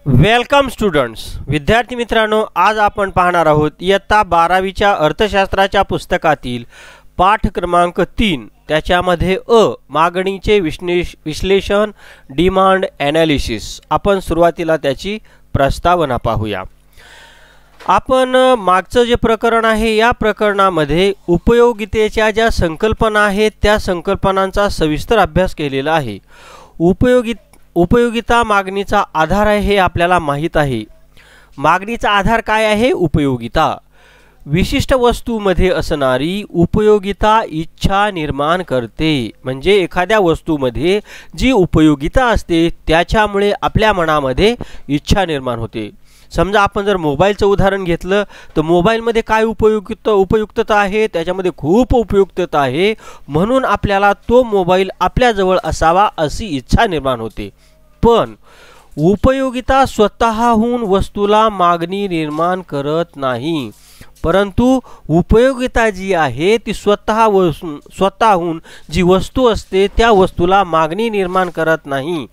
Welcome students, विद्यार्थी मित्रांनो, आज आपण पाहणार आहोत इयत्ता 12वीच्या अर्थशास्त्राच्या पुस्तकातील पाठ क्रमांक 3 त्याच्यामध्ये मागणीचे विश्लेषण डिमांड ॲनालिसिस। आपण सुरुवातीला त्याची प्रस्तावना पाहूया। आपण मागचं जे प्रकरण आहे या प्रकरणामध्ये उपयोगितेच्या ज्या संकल्पना आहेत त्या संकल्पनांचा सविस्तर अभ्यास केलेला आहे। उपयोगिता मागणीचा आधार आहे हे आपल्याला माहित आहे। मागणीचा आधार काय आहे? उपयोगिता। विशिष्ट वस्तूमध्ये असणारी उपयोगिता इच्छा निर्माण करते। म्हणजे एखाद्या वस्तूमध्ये जी उपयोगिता असते त्याच्यामुळे आपल्या मनामध्ये इच्छा निर्माण होते। समजा आपण जर मोबाईलचं उदाहरण घेतलं तर मोबाईलमध्ये काय उपयुक्तता आहे? त्याच्यामध्ये खूप उपयुक्तता आहे, म्हणून आपल्याला तो मोबाईल आपल्याजवळ असावा अशी इच्छा निर्माण होते। पण उपयोगिता स्वतःहून वस्तूला मागणी निर्माण करत नाही, परंतु उपयोगिता जी आहे ती स्वतःहून जी वस्तू असते त्या वस्तूला मागणी निर्माण करत नाही।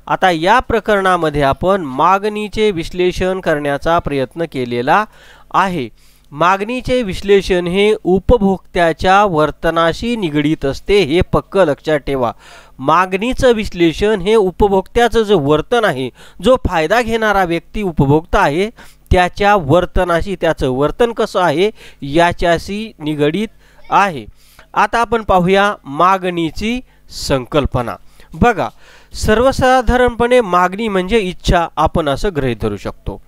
आता या प्रकरणामध्ये आपण मागणीचे विश्लेषण करण्याचा प्रयत्न केलेला आहे। मागणीचे विश्लेषण हे उपभोक्त्याच्या वर्तनाशी निगडीत असते, हे पक्क लक्षात ठेवा। मागणीचं विश्लेषण हे उपभोक्त्याचं जे वर्तन आहे, जो फायदा घेणारा व्यक्ती उपभोक्ता आहे त्याच्या वर्तनाशी, त्याचं वर्तन कसं आहे याच्याशी निगडीत आहे। आता आपण पाहूया मागणीची संकल्पना। बघा, सर्वसाधारणपणे मागणी म्हणजे इच्छा, आपण असं गृहीत धरू शकतो।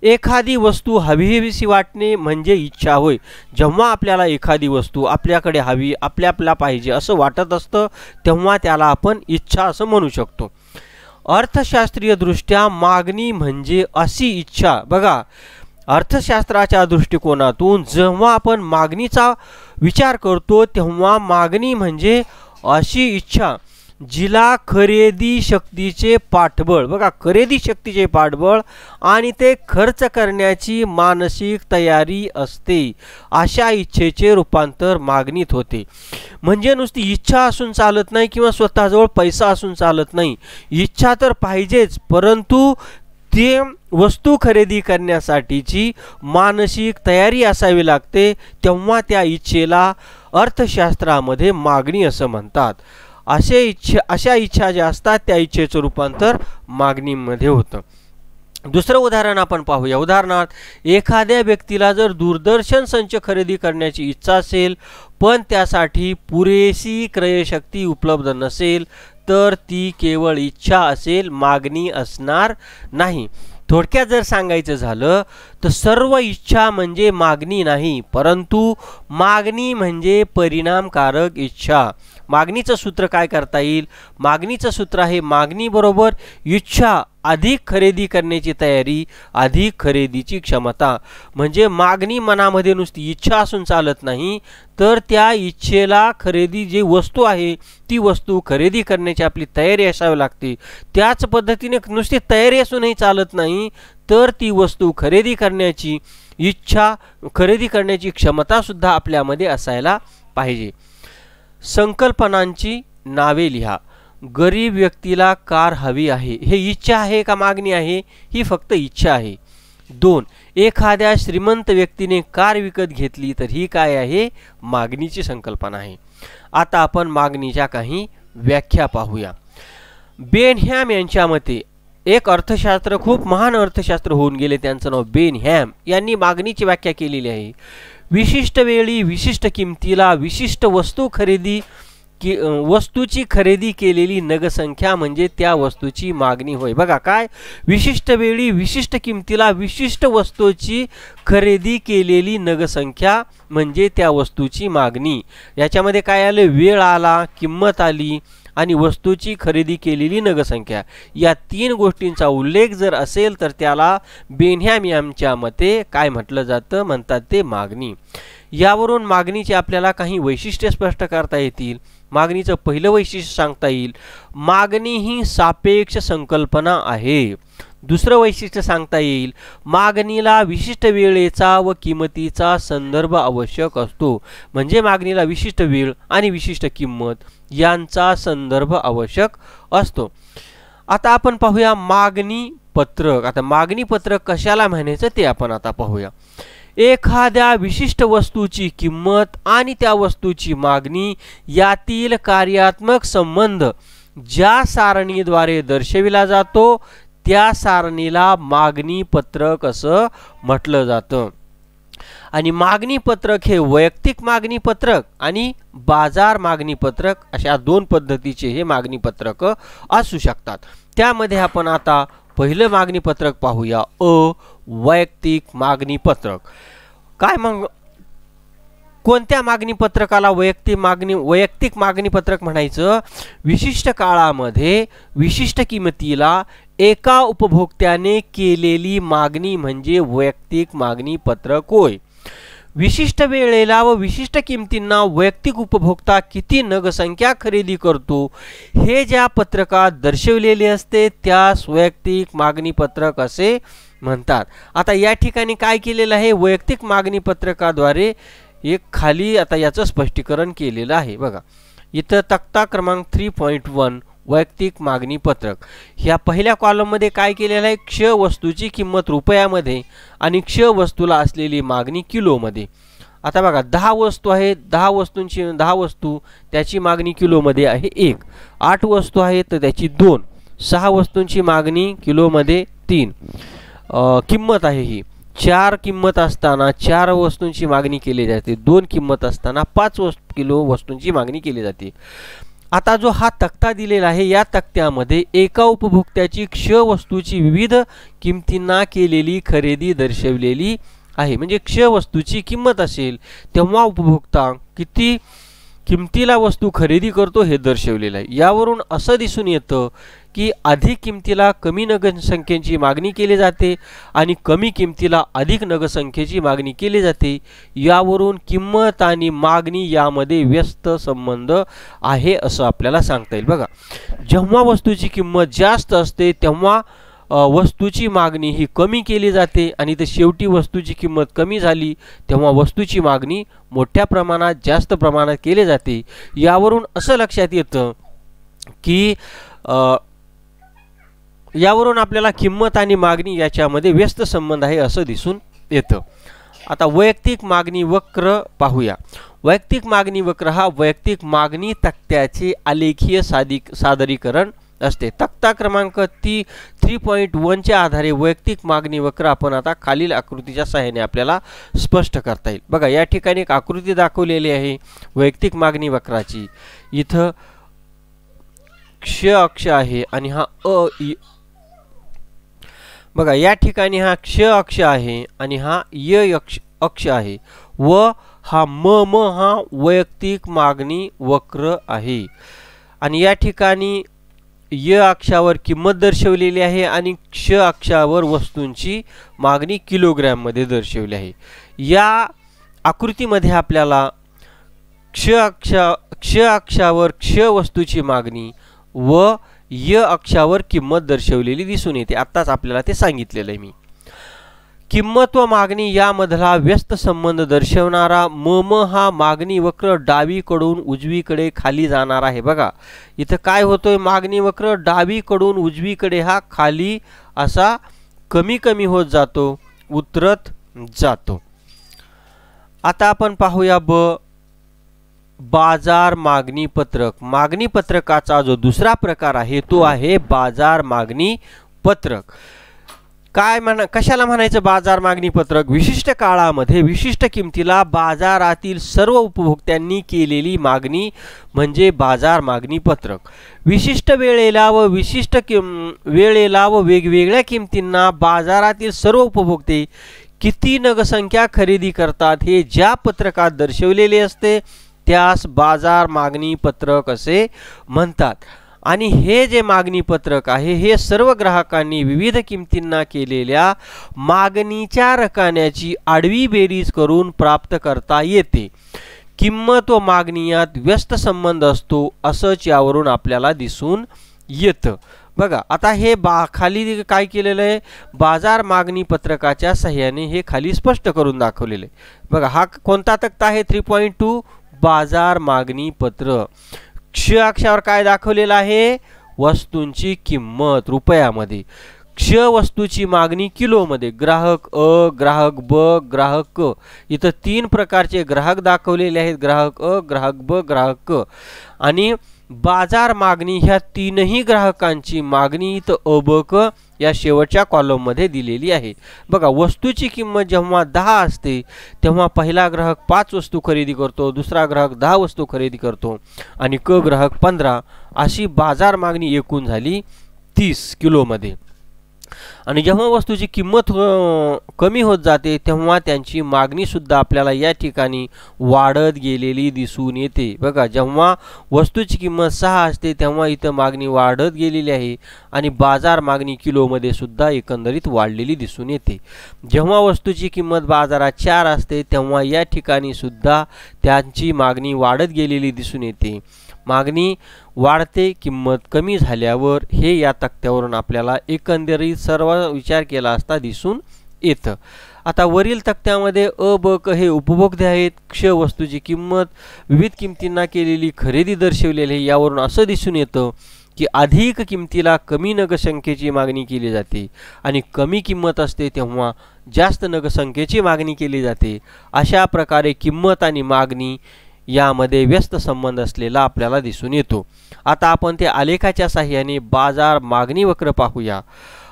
एखादी वस्तू हवीहवीशी वाटणे म्हणजे इच्छा होय। जेव्हा आपल्याला एखादी वस्तू आपल्याकडे हवी, आपल्याला पाहिजे असं वाटत असतं तेव्हा त्याला आपण इच्छा असं म्हणू शकतो। अर्थशास्त्रीय दृष्ट्या मागणी म्हणजे अशी इच्छा। बघा, अर्थशास्त्राच्या दृष्टिकोनातून जेव्हा आपण मागणीचा विचार करतो तेव्हा मागणी म्हणजे अशी इच्छा जिला खरेदी शक्तीचे पाठबळ, बघा खरेदी शक्तीचे पाठबळ आणि ते खर्च करण्याची मानसिक तयारी असते, अशा इच्छेचे रूपांतर मागणीत होते। म्हणजे नुसती इच्छा असून चालत नाही किंवा स्वतःजवळ पैसा असून चालत नाही, इच्छा तर पाहिजेच, परंतु ते वस्तू खरेदी करण्यासाठीची मानसिक तयारी असावी लागते, तेव्हा त्या इच्छेला अर्थशास्त्रामध्ये मागणी असं म्हणतात। अशा इच्छा ज्या असतात त्या इच्छेचं रूपांतर मागणीमध्ये होतं। दुसरं उदाहरण आपण पाहूया। उदाहरणार्थ, एखाद्या व्यक्तीला जर दूरदर्शन संच खरेदी करण्याची इच्छा असेल पण त्यासाठी पुरेशी क्रयशक्ती उपलब्ध नसेल तर ती केवळ इच्छा असेल, मागणी असणार नाही। थोडक्यात जर सांगायचं झालं तर सर्व इच्छा म्हणजे मागणी नाही, परंतु मागणी म्हणजे परिणामकारक इच्छा। मागणीचं सूत्र काय करता येईल? मागणीचं सूत्र आहे मागणी बरोबर इच्छा अधिक खरेदी करण्याची तयारी अधिक खरेदीची क्षमता। म्हणजे मागणी मनामध्ये नुसती इच्छा असून चालत नाही, तर त्या इच्छेला खरेदी जी वस्तू आहे ती वस्तू खरेदी करण्याची आपली तयारी असावी लागते। त्याच पद्धतीने नुसती तयारी असूनही चालत नाही, तर ती वस्तू खरेदी करण्याची इच्छा, खरेदी करण्याची क्षमता सुद्धा आपल्यामध्ये असायला पाहिजे। संकल्पनांची नावे लिहा। गरीब व्यक्तीला कार हवी आहे, हे इच्छा आहे का मागणी आहे? ही फक्त इच्छा आहे। 2. एखाद्या श्रीमंत व्यक्तीने कार विकत घेतली तर ही काय आहे? मागणीची संकल्पना आहे। आता आपण मागणीच्या काही व्याख्या पाहूया। बेनहॅम यांच्या मते, एक अर्थशास्त्र, खूप महान अर्थशास्त्र होऊन गेले, त्यांचं नाव बेनहॅम, यांनी मागणीची व्याख्या केलेली आहे। विशिष्ट वेळी विशिष्ट किमतीला विशिष्ट वस्तूची खरेदी केलेली नगसंख्या म्हणजे त्या वस्तूची मागणी होय। बघा काय, विशिष्ट वेळी विशिष्ट किमतीला विशिष्ट वस्तूची खरेदी केलेली नगसंख्या म्हणजे त्या वस्तूची मागणी। याच्यामध्ये काय आले? वेळ आला, किंमत आली आणि वस्तूची खरेदी केलेली नगसंख्या, या 3 गोष्टींचा उल्लेख जर असेल तर त्याला बेनहॅम यांच्या मते काय म्हटलं जातं? म्हणतात ते मागणी। यावरून मागणीचे आपल्याला काही वैशिष्ट्ये स्पष्ट करता येतील। मागणीचं पहिलं वैशिष्ट्य सांगता येईल, मागणी ही सापेक्ष संकल्पना आहे। दुसरं वैशिष्ट्य सांगता येईल, मागणीला विशिष्ट वेळेचा व किंमतीचा संदर्भ आवश्यक असतो। म्हणजे मागणीला विशिष्ट वेळ आणि विशिष्ट किंमत यांचा संदर्भ आवश्यक असतो। आता आपण पाहूया मागणी पत्रक. आता मागणी पत्रक कशाला म्हणायचं ते आपण आता पाहूया. एखाद्या विशिष्ट वस्तूची किंमत आणि त्या वस्तूची मागणी यातील कार्यात्मक संबंध ज्या सारणीद्वारे दर्शविला जातो त्या सारणीला मागणी पत्रक असं म्हटलं जातं. आणि मागणी पत्रक हे वैयक्तिक मागणी पत्रक आणि बाजार मागणी पत्रक अशा दोन पद्धतीचे हे मागणी पत्रक असू शकतात. त्यामध्ये आपण आता पहिलं मागणी पत्रक पाहूया, वैयक्तिक मागणी पत्रक. काय मग कोणत्या मागणी पत्रकाला वैयक्तिक मागणी पत्रक म्हणायचं? विशिष्ट काळामध्ये विशिष्ट किंमतीला एका उपभोक्त्याने केलेली मागणी म्हणजे वैयक्तिक मागणी पत्रक होय. विशिष्ट वेळेला व विशिष्ट किमतींना वैयक्तिक उपभोक्ता किती नगसंख्या खरेदी करतो हे ज्या पत्रकात दर्शवलेले असते त्यास वैयक्तिक मागणी पत्रक असे म्हणतात. आता या ठिकाणी काय केलेलं आहे? वैयक्तिक मागणी पत्रकाद्वारे एक खाली आता याचं स्पष्टीकरण केलेलं आहे. बघा इथं तक्ता क्रमांक 3.1 वैयक्तिक मागणी पत्रक. ह्या पहिल्या कॉलममध्ये काय केलेलं आहे? क्ष वस्तूची किंमत रुपयामध्ये आणि क्ष वस्तूला असलेली मागणी किलोमध्ये. आता बघा 10 वस्तू आहेत, 10 वस्तू त्याची मागणी किलोमध्ये आहे 1. 8 वस्तू आहेत तर त्याची 2. 6 वस्तूंची मागणी किलोमध्ये 3. किंमत आहे ही 4 किंमत असताना 4 वस्तूंची मागणी केली जाते. 2 किंमत असताना 5 किलो वस्तूंची मागणी केली जाते. आता जो हा तक्ता दिलेला आहे या तक्त्यामध्ये एका उपभोक्त्याची क्ष वस्तूची विविध किमतींना केलेली खरेदी दर्शवलेली आहे. म्हणजे क्ष वस्तूची किंमत असेल तेव्हा उपभोक्ता किती किमतीला वस्तू खरेदी करतो हे दर्शवलेलं आहे. यावरून असं दिसून येतं की अधिक किमतीला कमी नगसंख्येची मागणी केली जाते आणि कमी किमतीला अधिक नगसंख्येची मागणी केली जाते. यावरून किंमत आणि मागणी यामध्ये व्यस्त संबंध आहे असं आपल्याला सांगता येईल. बघा जेव्हा वस्तूची किंमत जास्त असते तेव्हा वस्तूची मागणी ही कमी केली जाते आणि तर शेवटी वस्तूची किंमत कमी झाली तेव्हा वस्तूची मागणी मोठ्या प्रमाणात जास्त प्रमाणात केली जाते. यावरून असं लक्षात येतं की यावरून आपल्याला किंमत आणि मागणी याच्यामध्ये व्यस्त संबंध आहे असं दिसून येतं. आता वैयक्तिक मागणी वक्र पाहूया. वैयक्तिक मागणी वक्र हा वैयक्तिक मागणी तक्त्याचे आलेखीय सादरीकरण असते. तक्ता क्रमांक 3.1 च्या आधारे वैयक्तिक मागणी वक्र आपण आता खालील आकृतीच्या सहाय्याने आपल्याला स्पष्ट करता येईल. बघा या ठिकाणी एक आकृती दाखवलेली आहे वैयक्तिक मागणी वक्राची. इथं क्ष अक्ष आहे आणि हा बघा या ठिकाणी हा क्ष अक्ष आहे आणि हा य अक्ष आहे व हा म हा वैयक्तिक मागणी वक्र आहे. आणि या ठिकाणी य अक्षावर किंमत दर्शवलेली आहे आणि क्ष अक्षावर वस्तूंची मागणी किलोग्रॅममध्ये दर्शवली आहे. या आकृतीमध्ये आपल्याला क्ष अक्षावर क्ष वस्तूची मागणी व य अक्षावर किंमत दर्शवलेली दिसून येते. आत्ताच आपल्याला ते सांगितलेलं आहे मी. किंमत व मागणी यामधला व्यस्त संबंध दर्शवणारा म हा मागणी वक्र डावीकडून उजवीकडे खाली जाणार आहे. बघा इथं काय होतोय? मागणी वक्र डावीकडून उजवीकडे हा खाली असा कमी कमी होत जातो, उतरत जातो. आता आपण पाहूया बाजार मागणी पत्रक. मागणी पत्रकाचा जो दुसरा प्रकार आहे तो आहे बाजार मागणी पत्रक. कशाला म्हणायचं बाजार मागणी पत्रक? विशिष्ट काळामध्ये विशिष्ट किमतीला बाजारातील सर्व उपभोक्त्यांनी केलेली मागणी म्हणजे बाजार मागणी पत्रक. विशिष्ट वेळेला व वेगवेगळ्या किमतींना बाजारातील सर्व उपभोक्ते किती नगसंख्या खरेदी करतात हे ज्या पत्रकात दर्शवलेले असते त्यास बाजार मागणी पत्रक असे म्हणतात. आणि हे जे मागणी पत्रक आहे हे सर्व ग्राहकांनी विविध किमतींना केलेल्या मागणीच्या रकान्याची आडवी बेरीज करून प्राप्त करता येते. किंमत व मागणी यात व्यस्त संबंध असतो असंच यावरून आपल्याला दिसून येतं. बघा आता हे खाली काय केलेलं आहे? बाजार मागणी पत्रकाच्या सहाय्याने हे खाली स्पष्ट करून दाखवलेलं आहे. बघा हा कोणता तक्ता आहे? 3.2 बाजार मागणी पत्र. क्ष अक्षावर काय दाखवलेलं आहे? वस्तूंची किंमत रुपयामध्ये. क्ष वस्तूची मागणी किलोमध्ये, ग्राहक अ, ग्राहक ब, ग्राहक क. इथं 3 प्रकारचे ग्राहक दाखवलेले आहेत, ग्राहक अ, ग्राहक ब, ग्राहक क. आणि बाजार मागणी ह्या 3ही ग्राहकांची मागणी इथं अ, ब, क या शेवटच्या कॉलममध्ये दिलेली आहे. बघा, वस्तूची किंमत जेव्हा 10 असते तेव्हा पहिला ग्राहक 5 वस्तू खरेदी करतो, दुसरा ग्राहक 10 वस्तू खरेदी करतो आणि क ग्राहक 15. अशी बाजार मागणी एकूण झाली 30 किलोमध्ये. आणि जेव्हा वस्तूची किंमत कमी होत जाते तेव्हा त्यांची मागणी सुद्धा आपल्याला या ठिकाणी वाढत गेलेली दिसून येते. बघा, जेव्हा वस्तूची किंमत 6 असते तेव्हा इथं मागणी वाढत गेलेली आहे आणि बाजार मागणी किलोमध्ये सुद्धा एकंदरीत वाढलेली दिसून येते. जेव्हा वस्तूची किंमत बाजारात 4 असते तेव्हा या ठिकाणी सुद्धा त्यांची मागणी वाढत गेलेली दिसून येते. मागणी वाढते, किंमत कमी झाल्यावर हे या तक्त्यावरून आपल्याला एकंदरीत सर्व विचार केला असता दिसून येतं. आता वरील तक्त्यामध्ये अ, ब, क हे उपभोक्ते आहेत. क्ष वस्तूची किंमत, विविध किमतींना केलेली खरेदी दर्शवलेली आहे. यावरून असं दिसून येतं की अधिक किमतीला कमी नगसंख्येची मागणी केली जाते आणि कमी किंमत असते तेव्हा जास्त नगसंख्येची मागणी केली जाते. अशा प्रकारे किंमत आणि मागणी यामध्ये व्यस्त संबंध असलेला आपल्याला दिसून येतो. आता आपण ते आलेखाच्या साहाय्याने बाजार मागणी वक्र पाहूया.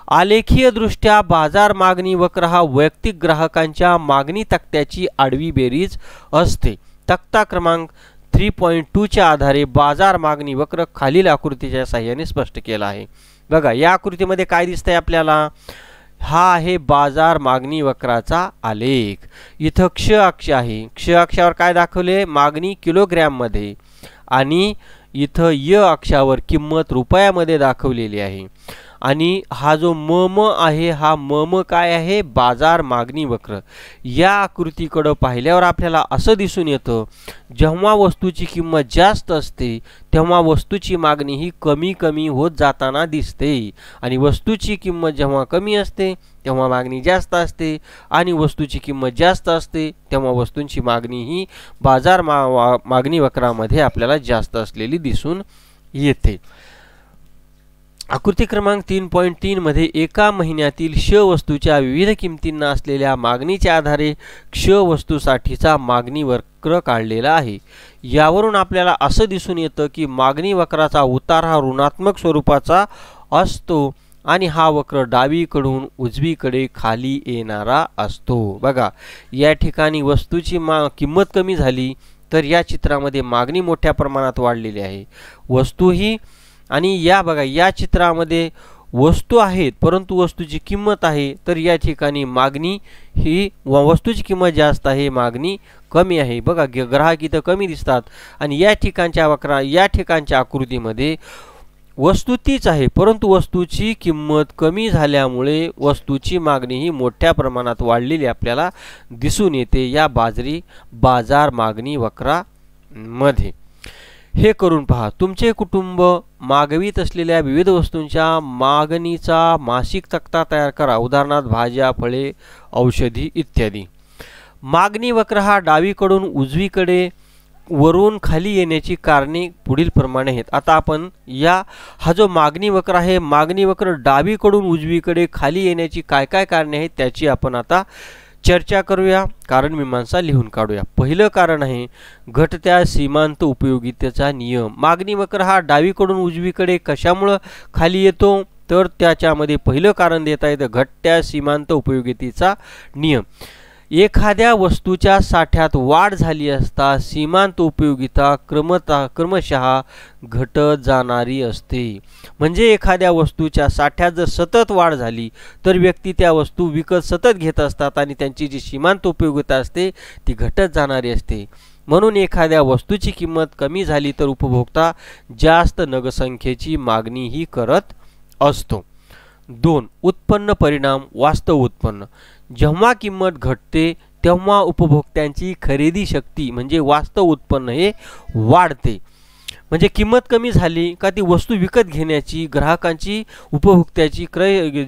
आलेखीय दृष्ट्या बाजार मागणी वक्र हा वैयक्तिक ग्राहकांच्या मागणी तक्त्याची आडवी बेरीज असते. तक्ता क्रमांक 3.2 च्या आधारे बाजार मागणी वक्र खालील आकृतीच्या साहाय्याने स्पष्ट केला आहे. बघा, या आकृतीमध्ये काय दिसतंय आपल्याला? हा आहे बाजार मागणी वक्राचा आलेख. इथं क्ष अक्ष आहे. क्ष अक्षावर काय दाखवले? मागणी किलोग्रॅममध्ये आणि इथं य अक्षावर किंमत रुपयामध्ये दाखवलेली आहे. आणि हा जो म आहे, हा म काय आहे? बाजार मागणी वक्र. या आकृतीकडे पाहिल्यावर आपल्याला असं दिसून येतं, जेव्हा वस्तूची किंमत जास्त असते तेव्हा वस्तूची मागणी ही कमी कमी होत जाताना दिसते आणि वस्तूची किंमत जेव्हा कमी असते तेव्हा मागणी जास्त असते आणि वस्तूची किंमत जास्त असते तेव्हा वस्तूंची मागणी ही बाजार मागणी वक्रामध्ये आपल्याला जास्त असलेली दिसून येते. आकृती क्रमांक 3.3 मध्ये एका महिन्यातील श वस्तूच्या विविध किमतींना असलेल्या मागणीच्या आधारे क्ष वस्तूसाठीचा मागणी वक्र काढलेला आहे. यावरून आपल्याला असं दिसून येतं की मागणी वक्राचा उतार हा ऋणात्मक स्वरूपाचा असतो आणि हा वक्र डावीकडून उजवीकडे खाली येणारा असतो. बघा, या ठिकाणी वस्तूची किंमत कमी झाली तर या चित्रामध्ये मागणी मोठ्या प्रमाणात वाढलेली आहे. वस्तू ही आणि या बघा, या चित्रामध्ये वस्तू आहेत परंतु वस्तूची किंमत आहे, तर या ठिकाणी मागणी ही वस्तूची किंमत जास्त आहे, मागणी कमी आहे. बघा, ग्राहक इथं कमी दिसतात आणि या ठिकाणच्या आकृतीमध्ये वस्तू तीच आहे परंतु वस्तूची किंमत कमी झाल्यामुळे वस्तूची मागणी ही मोठ्या प्रमाणात वाढलेली आपल्याला दिसून येते या बाजार मागणी वक्रामध्ये. हे करून पहा. तुमचे कुटुंब मागवीत असलेल्या विविध वस्तूंच्या मागणीचा मासिक तक्ता तयार करा. उदाहरणार्थ भाज्या, फळे, औषधी इत्यादी. मागणी वक्र हा डावीकडून उजवीकडे वरून खाली येण्याची कारणे पुढील प्रमाणे आहेत. आता आपण हा जो मागणी वक्र आहे, मागणी वक्र डावीकडून उजवीकडे खाली येण्याची काय काय कारणे आहेत त्याची आपण आता चर्चा करूया, कारण मीमांसा लिहून काढूया. पहिलं कारण आहे घटत्या सीमांत उपयोगितेचा नियम. मागणी वक्र हा डावीकडून उजवीकडे कशामुळे खाली येतो तर त्याच्यामध्ये पहिलं कारण देता येतं घटत्या सीमांत उपयोगितेचा नियम. एखाद्या वस्तूच्या साठ्यात वाढ झाली असता सीमांत उपयोगिता क्रमशः घटत जाणारी असते. म्हणजे एखाद्या वस्तूच्या साठ्यात जर सतत वाढ झाली तर व्यक्ती त्या वस्तू विकत सतत घेत असतात आणि त्यांची जी सीमांत उपयोगिता असते ती घटत जाणारी असते. म्हणून एखाद्या वस्तूची किंमत कमी झाली तर उपभोक्ता जास्त नगसंख्येची मागणीही करत असतो. 2. उत्पन्न परिणाम. वास्तव उत्पन्न. जेव्हा किंमत घटते तेव्हा उपभोक्त्यांची खरेदी शक्ती म्हणजे वास्तव उत्पन्न हे वाढते. म्हणजे किंमत कमी झाली का ती वस्तू विकत घेण्याची ग्राहकांची उपभोक्त्याची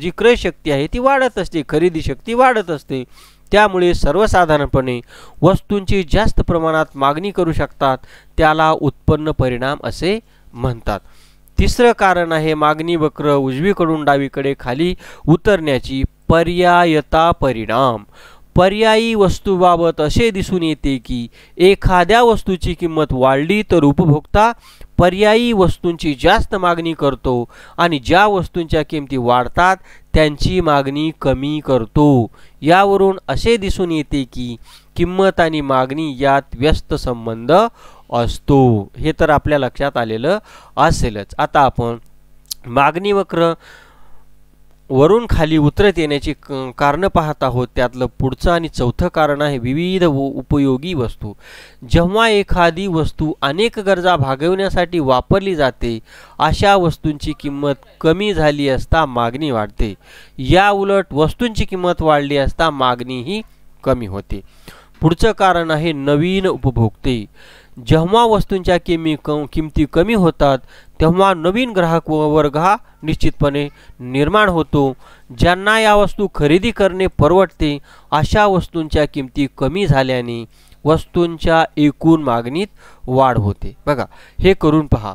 जी क्रय शक्ती आहे ती वाढत असते, खरेदी शक्ती वाढत असते. त्यामुळे सर्वसाधारणपणे वस्तूंची जास्त प्रमाणात मागणी करू शकतात, त्याला उत्पन्न परिणाम असे म्हणतात. तिसरं कारण आहे मागणी वक्र उजवीकडून डावीकडे खाली उतरण्याची पर्यायता परिणाम। पर्यायी वस्तूबाबत असे दिसून येते की एखाद्या वस्तूची किंमत वाढली तर उपभोक्ता पर्यायी वस्तूंची जास्त मागणी करतो आणि ज्या वस्तूंच्या किमती वाढतात त्यांची मागणी कमी करतो। यावरून असे दिसून येते की किंमत आणि मागणी यात व्यस्त संबंध असतो। हे तर आपल्या लक्षात आलेलं असेलच। आता आपण मागणी वक्र वरून खाली उतरत येण्याची कारण पाहत आहोत। त्यातलं पुढचं आणि चौथं कारण आहे विविध उपयोगी वस्तू। जेव्हा एखादी वस्तू अनेक गरजा भागवण्यासाठी वापरली जाते अशा वस्तूंची किंमत कमी झाली असता मागणी वाढते। या उलट वस्तूंची किंमत वाढली असता मागणीही कमी होते। पुढचं कारण आहे नवीन उपभोक्ते। जेव्हा वस्तूंच्या किमती कमी होतात तेव्हा नवीन ग्राहक वर्ग हा निश्चितपणे निर्माण होतो। ज्यांना या वस्तू खरेदी करणे परवडते अशा वस्तूंच्या किमती कमी झाल्याने वस्तूंच्या एकूण मागणीत वाढ होते। बघा हे करून पहा।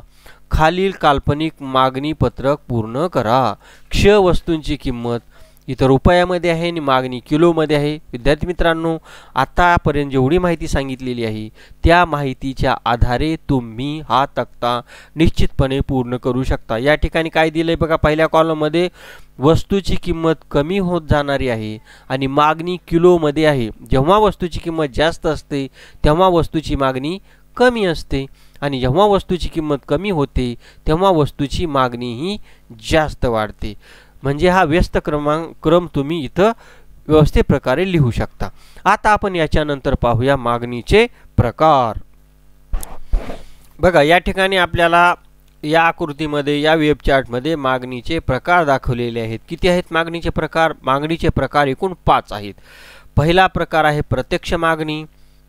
खालील काल्पनिक मागणी पत्रक पूर्ण करा। क्ष वस्तूंची किंमत इतर रुपयामध्ये आहे आणि मागणी किलोमध्ये आहे। विद्यार्थी मित्रांनो, आतापर्यंत जेवढी माहिती सांगितलेली आहे त्या माहितीच्या आधारे तुम्ही हा तक्ता निश्चितपणे पूर्ण करू शकता। या ठिकाणी काय दिलंय बघा, पहिल्या कॉलममध्ये वस्तूची किंमत कमी होत जाणारी आहे आणि मागणी किलोमध्ये आहे। जेव्हा वस्तूची किंमत जास्त असते तेव्हा वस्तूची मागणी कमी असते आणि जेव्हा वस्तूची किंमत कमी होते तेव्हा वस्तूची मागणीही जास्त वाढते। म्हणजे हा व्यस्त क्रम तुम्ही इथं व्यवस्थित प्रकारे लिहू शकता। आता आपण याच्यानंतर पाहूया मागणीचे प्रकार। बघा या ठिकाणी आपल्याला या आकृतीमध्ये या वेब चार्टमध्ये मागणीचे प्रकार दाखवलेले आहेत। किती आहेत मागणीचे प्रकार? मागणीचे प्रकार एकूण 5 आहेत। पहिला प्रकार आहे प्रत्यक्ष मागणी,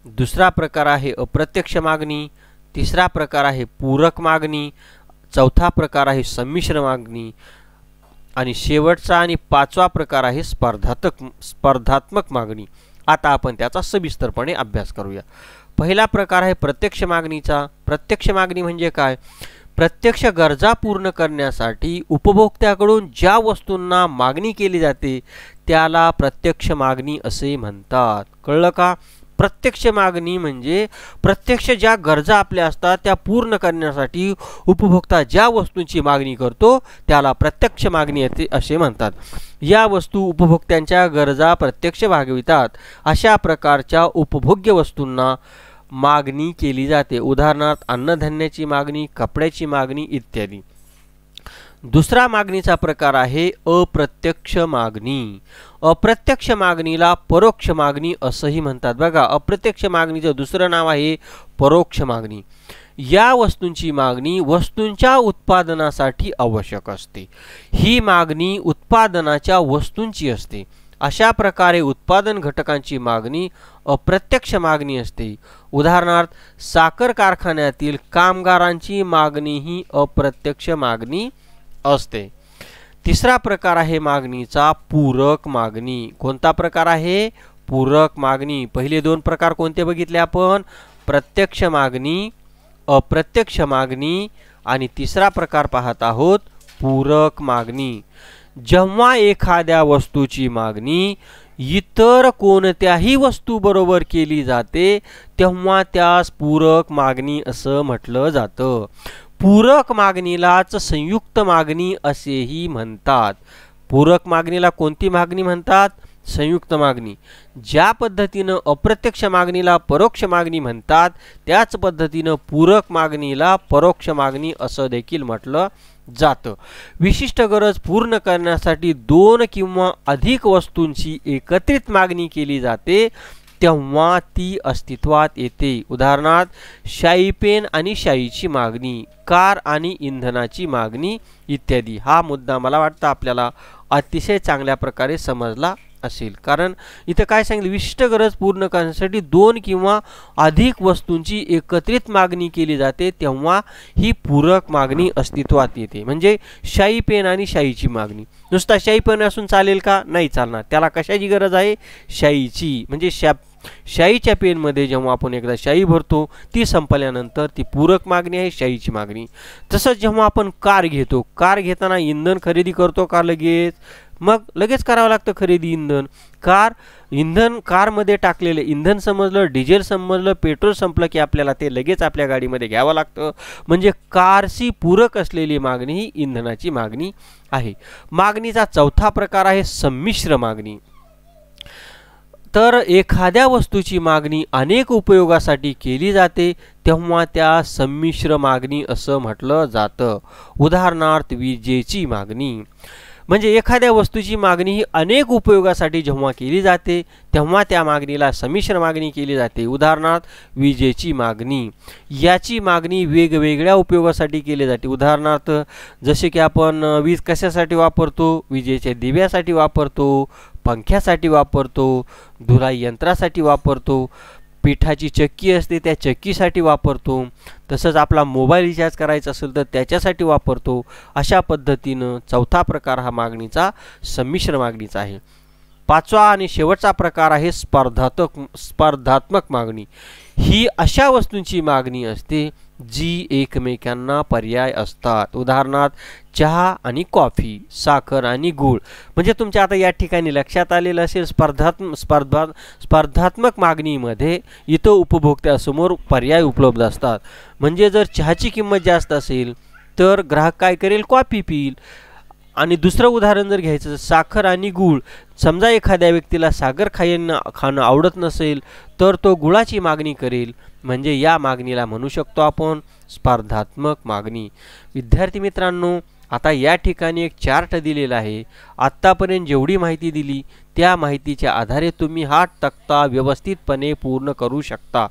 दुसरा प्रकार आहे अप्रत्यक्ष मागणी, तिसरा प्रकार आहे पूरक मागणी, चौथा प्रकार आहे संमिश्र मागणी आणि शेवटचा आणि 5वा प्रकार आहे स्पर्धात्मक मागणी। आता आपण त्याचा सविस्तरपणे अभ्यास करूया। पहिला प्रकार आहे प्रत्यक्ष मागणीचा। प्रत्यक्ष मागणी म्हणजे काय? प्रत्यक्ष गरजा पूर्ण करण्यासाठी उपभोक्त्याकडून ज्या वस्तूंना मागणी केली जाते त्याला प्रत्यक्ष मागणी असे म्हणतात। कळलं का? प्रत्यक्ष मागणी म्हणजे प्रत्यक्ष ज्या गरजा आपल्या असतात त्या पूर्ण करण्यासाठी उपभोक्ता ज्या वस्तूंची मागणी करतो त्याला प्रत्यक्ष मागणी असे म्हणतात। या वस्तू उपभोक्त्यांच्या गरजा प्रत्यक्ष भागवितात अशा प्रकारच्या उपभोग्य वस्तूंना मागणी केली जाते। उदाहरणार्थ अन्नधान्याची मागणी, कपड्याची मागणी इत्यादी। दुसरा मागणीचा प्रकार आहे अप्रत्यक्ष मागणी। अप्रत्यक्ष मागणीला परोक्ष मागणी असंही म्हणतात। बघा अप्रत्यक्ष मागणीचं दुसरं नाव आहे परोक्ष मागणी। या वस्तूंची मागणी वस्तूंच्या उत्पादनासाठी आवश्यक असते। ही मागणी उत्पादनाच्या वस्तूंची असते। अशा प्रकारे उत्पादन घटकांची मागणी अप्रत्यक्ष मागणी असते। उदाहरणार्थ साखर कारखान्यातील कामगारांची मागणी ही अप्रत्यक्ष मागणी असते। तिसरा प्रकार आहे मागणीचा पूरक मागणी। कोणता प्रकार आहे? पूरक मागणी। पहिले 2 प्रकार कोणते बघितले आपण? प्रत्यक्ष मागणी, अप्रत्यक्ष मागणी आणि तिसरा प्रकार पाहत आहोत पूरक मागणी। जेव्हा एखाद्या वस्तूची मागणी इतर कोणत्याही वस्तू बरोबर केली जाते तेव्हा त्यास पूरक मागणी असं म्हटलं जातं। पूरक मागणीलाच संयुक्त मागणी असेही म्हणतात। पूरक मागणीला कोणती मागणी म्हणतात? संयुक्त मागणी। ज्या पद्धतीनं अप्रत्यक्ष मागणीला परोक्ष मागणी म्हणतात त्याच पद्धतीनं पूरक मागणीला परोक्ष मागणी असं देखील म्हटलं जातं। विशिष्ट गरज पूर्ण करण्यासाठी 2 किंवा अधिक वस्तूंची एकत्रित मागणी केली जाते तेव्हा ती अस्तित्वात येते। उदाहरणार्थ शाई पेन आणि शाईची मागणी, कार आणि इंधनाची मागणी इत्यादी। हा मुद्दा मला वाटतं आपल्याला अतिशय चांगल्या प्रकारे समजला असेल। कारण इथं काय सांगितलं? विशिष्ट गरज पूर्ण करण्यासाठी 2 किंवा अधिक वस्तूंची एकत्रित मागणी केली जाते तेव्हा ही पूरक मागणी अस्तित्वात येते। म्हणजे शाई पेन आणि शाईची मागणी। नुसता शाई पेन असून चालेल का? नाही चालणार। त्याला कशाची गरज आहे? शाईची। म्हणजे शाईच्या पेनमध्ये जेव्हा आपण एकदा शाई भरतो ती संपल्यानंतर ती पूरक मागणी आहे शाईची मागणी. तसंच जेव्हा आपण कार घेतो, कार घेताना इंधन खरेदी करतो का लगेच? मग लगेच करावं लागतं खरेदी इंधन. कारमध्ये टाकलेलं इंधन समजलं, डिझेल समजलं, पेट्रोल संपलं की आपल्याला ते लगेच आपल्या गाडीमध्ये घ्यावं लागतं. म्हणजे कारशी पूरक असलेली मागणी ही इंधनाची मागणी आहे. मागणीचा चौथा प्रकार आहे संमिश्र मागणी. तर एखाद्या वस्तूची मागणी अनेक उपयोगासाठी केली जाते तेव्हा त्या संमिश्र मागणी असं म्हटलं जातं. उदाहरणार्थ विजेची मागणी. म्हणजे एखाद्या वस्तूची मागणी ही अनेक उपयोगासाठी जेव्हा केली जाते तेव्हा त्या मागणीला संमिश्र मागणी केली जाते. उदाहरणार्थ विजेची मागणी. याची मागणी वेगवेगळ्या उपयोगासाठी केली जाते. उदाहरणार्थ जसे की आपण वीज कशासाठी वापरतो? विजेच्या दिव्यासाठी वापरतो, पंख्यासाठी वापरतो, धुलाई यंत्रासाठी वापरतो, पिठाची चक्की असते त्या चक्कीसाठी वापरतो, तसंच आपला मोबाईल रिचार्ज करायचा असेल तर त्याच्यासाठी वापरतो. अशा पद्धतीनं चौथा प्रकार हा मागणीचा संमिश्र मागणीचा आहे. पाचवा आणि शेवटचा प्रकार आहे स्पर्धात्मक मागणी. ही अशा वस्तूंची मागणी असते जी एकमेकांना पर्याय असतात. उदाहरणार्थ चहा आणि कॉफी, साखर आणि गूळ. म्हणजे तुमच्या आता या ठिकाणी लक्षात आलेलं असेल स्पर्धात्मक मागणीमध्ये इथं उपभोक्त्यासमोर पर्याय उपलब्ध असतात. म्हणजे जर चहाची किंमत जास्त असेल तर ग्राहक काय करेल? कॉफी पिईल. आणि दुसरं उदाहरण जर घ्यायचं तर साखर आणि गूळ. समजा एखाद्या व्यक्तीला साखर खाणं आवडत नसेल तर तो गुळाची मागणी करेल. म्हणजे या मागणीला म्हणू शकतो आपण स्पर्धात्मक मागणी. विद्यार्थी मित्रांनो, आता या ठिकाणी एक चार्ट दिलेला आहे. आत्तापर्यंत जेवढी माहिती दिली त्या माहितीच्या आधारे तुम्ही हा तक्ता व्यवस्थितपणे पूर्ण करू शकता.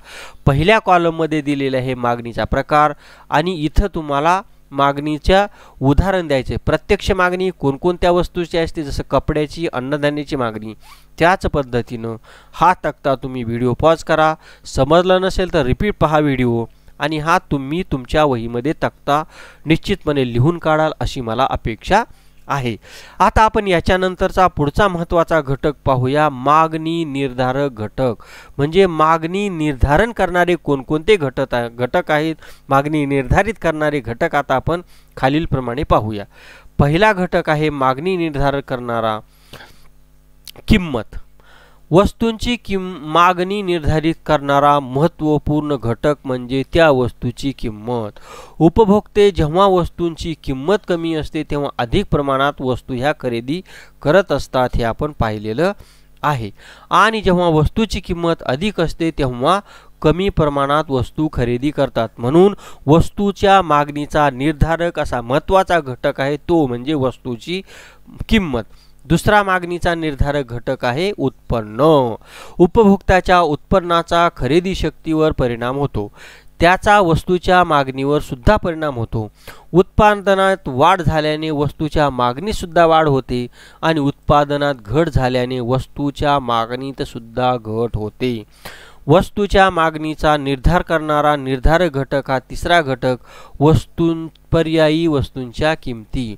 पहिल्या कॉलममध्ये दिलेला आहे मागणीचा प्रकार आणि इथं तुम्हाला मागणीच्या उदाहरण द्यायचे. प्रत्यक्ष मागणी कोणकोणत्या वस्तूची असते, जसं कपड्याची, अन्नधान्याची मागणी. त्याच पद्धतीनं हा तक्ता तुम्ही व्हिडिओ पॉज करा. समजलं नसेल तर रिपीट पहा व्हिडिओ आणि हा तुम्ही तुमच्या वहीमध्ये तक्ता निश्चितपणे लिहून काढाल अशी मला अपेक्षा आहे. आता आपण याच्यानंतरचा पुढचा महत्त्वाचा घटक पाहूया, मागणी निर्धारक घटक. म्हणजे मागणी निर्धारण करणारे कोणकोणते घटक आहेत. मागणी निर्धारित करणारे घटक आता आपण खालीलप्रमाणे पाहूया. पहिला घटक आहे मागणी निर्धारण करणारा किंमत. वस्तूंची मागणी निर्धारित करणारा महत्त्वपूर्ण घटक म्हणजे त्या वस्तूची किंमत. उपभोक्ते जेव्हा वस्तूंची किंमत कमी असते तेव्हा अधिक प्रमाणात वस्तू ह्या खरेदी करत असतात, हे आपण पाहिलेलं आहे. आणि जेव्हा वस्तूची किंमत अधिक असते तेव्हा कमी प्रमाणात वस्तू खरेदी करतात. म्हणून वस्तूच्या मागणीचा निर्धारक असा महत्त्वाचा घटक आहे तो म्हणजे वस्तूची किंमत. दुसरा मागणीचा निर्धारक घटक आहे उत्पन्न. उपभोक्त्याच्या उत्पन्नाचा खरेदी शक्तीवर परिणाम होतो. त्याचा वस्तूच्या मागणीवर सुद्धा परिणाम होतो. उत्पादनात वाढ झाल्याने वस्तूच्या मागणीत सुद्धा वाढ होते आणि उत्पादनात घट झाल्याने वस्तूच्या मागणीत सुद्धा घट होते. वस्तूच्या मागणीचा निर्धार करणारा निर्धारक घटक हा तिसरा घटक पर्यायी वस्तूंच्या किमती.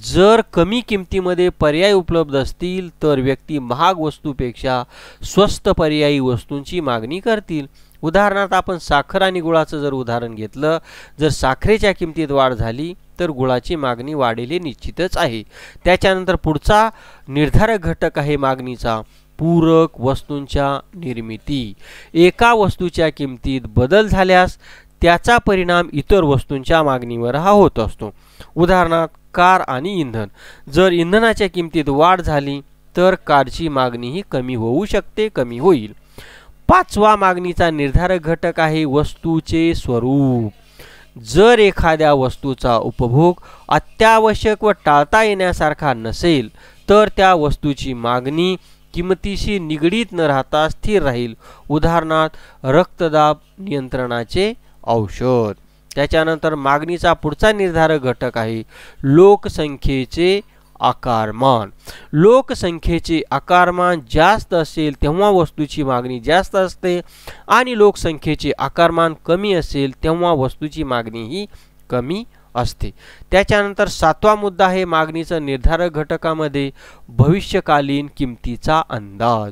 जर कमी किमतीमध्ये पर्याय उपलब्ध असतील तर व्यक्ती महाग वस्तूपेक्षा स्वस्त पर्यायी वस्तूंची मागणी करतील. उदाहरणार्थ आपण साखर आणि गुळाचं जर उदाहरण घेतलं, जर साखरेच्या किमतीत वाढ झाली तर गुळाची मागणी वाढेल हे निश्चितच आहे. त्याच्यानंतर पुढचा निर्धारक घटक आहे मागणीचा पूरक वस्तूंच्या निर्मिती. एका वस्तूच्या किमतीत बदल झाल्यास त्याचा परिणाम इतर वस्तूंच्या मागणीवर हा होत असतो. उदाहरणार्थ कार आणि इंधन. जर इंधनाच्या किमतीत वाढ झाली तर कारची मागणीही कमी होऊ शकते, कमी होईल. पाचवा मागणीचा निर्धारक घटक आहे वस्तूचे स्वरूप. जर एखाद्या वस्तूचा उपभोग अत्यावश्यक व टाळता येण्यासारखा नसेल तर त्या वस्तूची मागणी किमतीशी निगडीत न राहता स्थिर राहील. उदाहरणार्थ रक्तदाब नियंत्रणाचे औषध. त्याच्यानंतर मागणीचा पुढचा निर्धारक घटक आहे लोकसंख्येचे आकारमान. लोकसंख्येचे आकारमान जास्त असेल तेव्हा वस्तूची मागणी जास्त असते आणि लोकसंख्येचे आकारमान कमी असेल तेव्हा वस्तूची मागणी ही कमी असते. त्याच्यानंतर सातवा मुद्दा आहे मागणीचा निर्धारक घटकामध्ये भविष्यकालीन किमतीचा अंदाज.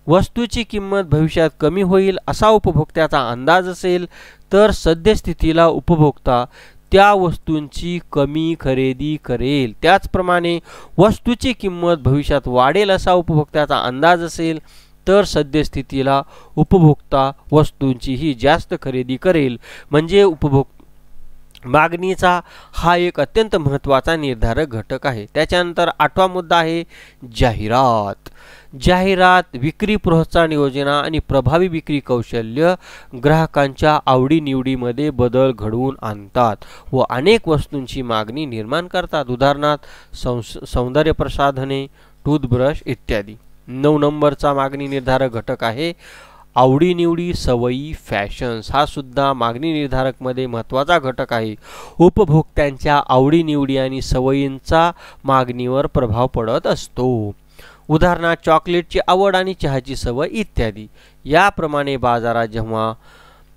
वस्तूची किंमत भविष्यात कमी होईल असा उपभोक्त्याचा अंदाज असेल तर सद्यस्थितीला उपभोक्ता त्या वस्तूंची कमी खरेदी करेल. त्याचप्रमाणे वस्तूची किंमत भविष्यात वाढेल असा उपभोक्त्याचा अंदाज असेल तर सद्यस्थितीला उपभोक्ता वस्तूंचीही जास्त खरेदी करेल. म्हणजे मागणीचा हा एक अत्यंत महत्त्वाचा निर्धारक घटक आहे. त्याच्यानंतर 8वा मुद्दा आहे जाहिरात. जाहिरात, विक्री प्रोत्साहन योजना आणि प्रभावी विक्री कौशल्य ग्राहकांच्या आवडीनिवडीमध्ये बदल घडवून आणतात व अनेक वस्तूंची मागणी निर्माण करतात. उदाहरणार्थ सौंदर्य प्रसाधने, टूथब्रश इत्यादी. 9 नंबरचा मागणी निर्धारक घटक आहे आवडीनिवडी, सवयी, फॅशन्स. हा सुद्धा मागणी निर्धारकमध्ये महत्त्वाचा घटक आहे. उपभोक्त्यांच्या आवडीनिवडी आणि सवयींचा मागणीवर प्रभाव पडत असतो. उदाहरणार्थ चॉकलेटची आवड आणि चहाची सवय इत्यादी. याप्रमाणे बाजारात जेव्हा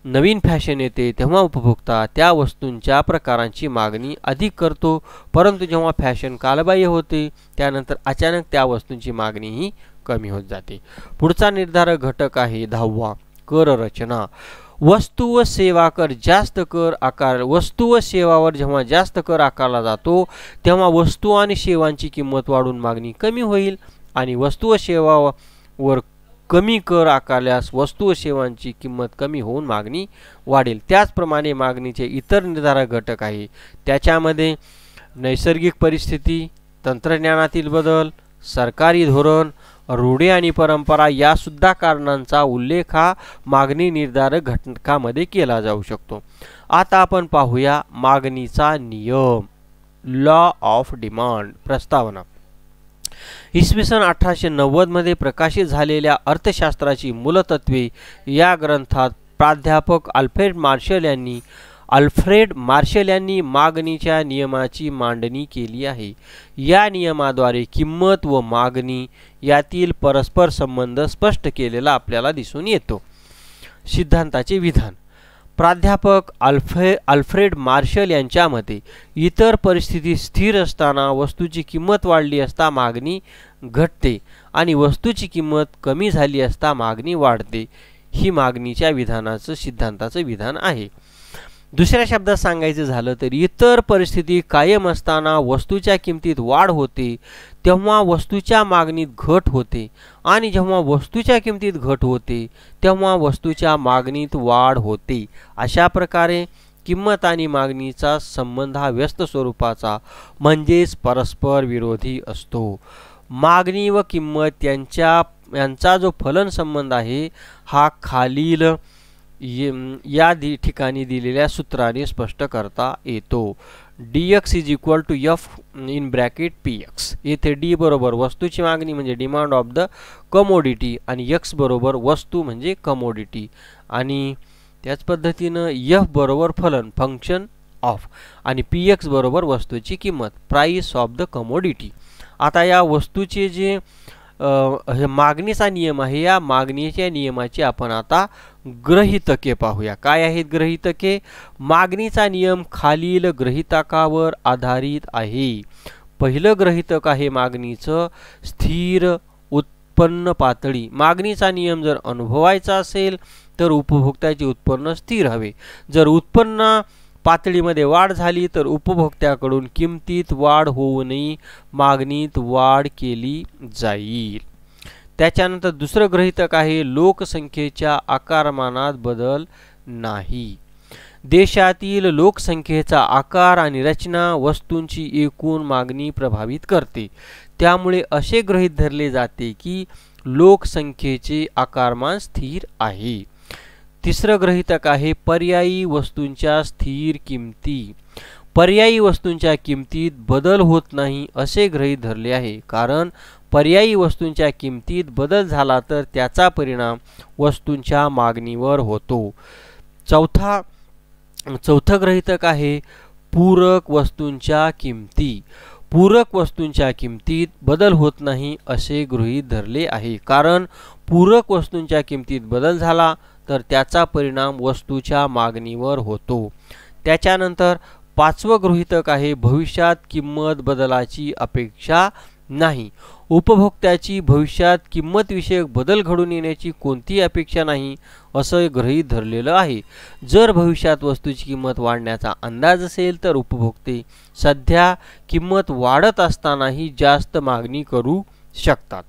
नवीन फॅशन येते तेव्हा उपभोक्ता त्या वस्तूंच्या प्रकारांची मागणी अधिक करतो, परंतु जेव्हा फॅशन कालबाह्य होते त्यानंतर अचानक त्या वस्तूंची मागणीही कमी होत जाते. पुढचा निर्धारक घटक आहे 10वा कर रचना. वस्तू व सेवा कर जास्त कर आकार. वस्तू व सेवावर जेव्हा जास्त कर आकारला जातो तेव्हा वस्तू आणि सेवांची किंमत वाढून मागणी कमी होईल आणि वस्तू व सेवावर कमी कर आकारल्यास वस्तू व सेवांची किंमत कमी होऊन मागणी वाढेल. त्याचप्रमाणे मागणीचे इतर निर्धारक घटक आहे. त्याच्यामध्ये नैसर्गिक परिस्थिती, तंत्रज्ञानातील बदल, सरकारी धोरण, रूढी आणि परंपरा या सुद्धा कारणांचा उल्लेख हा मागणी निर्धारक घटकामध्ये केला जाऊ शकतो. आता आपण पाहूया मागणीचा नियम. Law of demand. प्रस्तावना. इसवी सन 1890 मध्ये प्रकाशित झालेल्या अर्थशास्त्राची मूलतत्वे या ग्रंथात प्राध्यापक अल्फ्रेड मार्शल यांनी मागणीच्या नियमाची मांडणी केली आहे. या नियमाद्वारे किंमत व मागणी यातील परस्पर संबंध स्पष्ट केलेला आपल्याला दिसून येतो. सिद्धांताचे विधान. प्राध्यापक अल्फ्रेड मार्शल यांच्या मते इतर परिस्थिती स्थिर असताना वस्तूची किंमत वाढली असता मागणी घटते आणि वस्तूची किंमत कमी झाली असता मागणी वाढते. ही मागणीच्या सिद्धांताचं विधान आहे. दुसऱ्या शब्दात सांगायचं झालं तर इतर परिस्थिती कायम असताना वस्तूच्या किमतीत वाढ होते तेव्हा वस्तूच्या मागणीत घट होते आणि जेव्हा वस्तूच्या किमतीत घट होते तेव्हा वस्तूच्या मागणीत वाढ होते. अशा प्रकारे किंमत आणि मागणीचा संबंध हा व्यस्त स्वरूपाचा म्हणजेच परस्पर विरोधी असतो. मागणी व किंमत यांचा जो फलन संबंध आहे हा खालील या ठिकाणी दिलेल्या सूत्राने स्पष्ट करता येतो. dx is equal to f in bracket px. येथे d बरोबर वस्तूची मागणी म्हणजे डिमांड ऑफ द कमोडिटी आणि x बरोबर वस्तू म्हणजे कमोडिटी आणि त्याच पद्धतीनं f बरोबर फलन फंक्शन ऑफ आणि px बरोबर वस्तूची किंमत प्राइस ऑफ द कमोडिटी. आता या वस्तूचे जे मागणीचा नियम आहे या मागणीच्या नियमाची आपण आता गृहीतके पाहूया. काय आहेत गृहीतके? मागणीचा नियम खालील गृहीतकावर आधारित आहे. पहिलं गृहीतक आहे मागणीचं स्थिर उत्पन्न पातळी. मागणीचा नियम जर अनुभवायचा असेल तर उपभोक्त्याचे उत्पन्न स्थिर हवे. जर उत्पन्न पातळीमध्ये वाढ झाली तर उपभोक्त्याकडून किमतीत वाढ होऊ नये मागणीत वाढ केली जाईल. त्याच्यानंतर दुसरं गृहीतक आहे लोकसंख्येच्या आकारमानात बदल नाही. देशातील लोकसंख्येचा आकार आणि रचना वस्तूंची एकूण मागणी प्रभावित करते. त्यामुळे असे गृहीत धरले जाते की लोकसंख्येचे आकारमान स्थिर आहे. तिसरं गृहीतक आहे पर्यायी वस्तूंच्या स्थिर किमती. पर्यायी वस्तूंच्या किमतीत बदल होत नाही असे गृहीत धरले आहे, कारण पर्यायी वस्तूंच्या किमतीत बदल झाला तर त्याचा परिणाम वस्तूंच्या मागणीवर होतो. चौथं गृहीतक आहे पूरक वस्तूंच्या किमती. पूरक वस्तूंच्या किमतीत बदल होत नाही असे गृहीत धरले आहे, कारण पूरक वस्तूंच्या किमतीत बदल झाला तर त्याचा परिणाम वस्तूच्या मागणीवर होतो. त्याच्यानंतर पाचवं गृहीतक आहे भविष्यात किंमत बदलाची अपेक्षा नाही. उपभोक्त्याची भविष्यात किंमतविषयक बदल घडून येण्याची कोणतीही अपेक्षा नाही असं गृहीत धरलेलं आहे. जर भविष्यात वस्तूची किंमत वाढण्याचा अंदाज असेल तर उपभोक्ते सध्या किंमत वाढत असतानाही जास्त मागणी करू शकतात.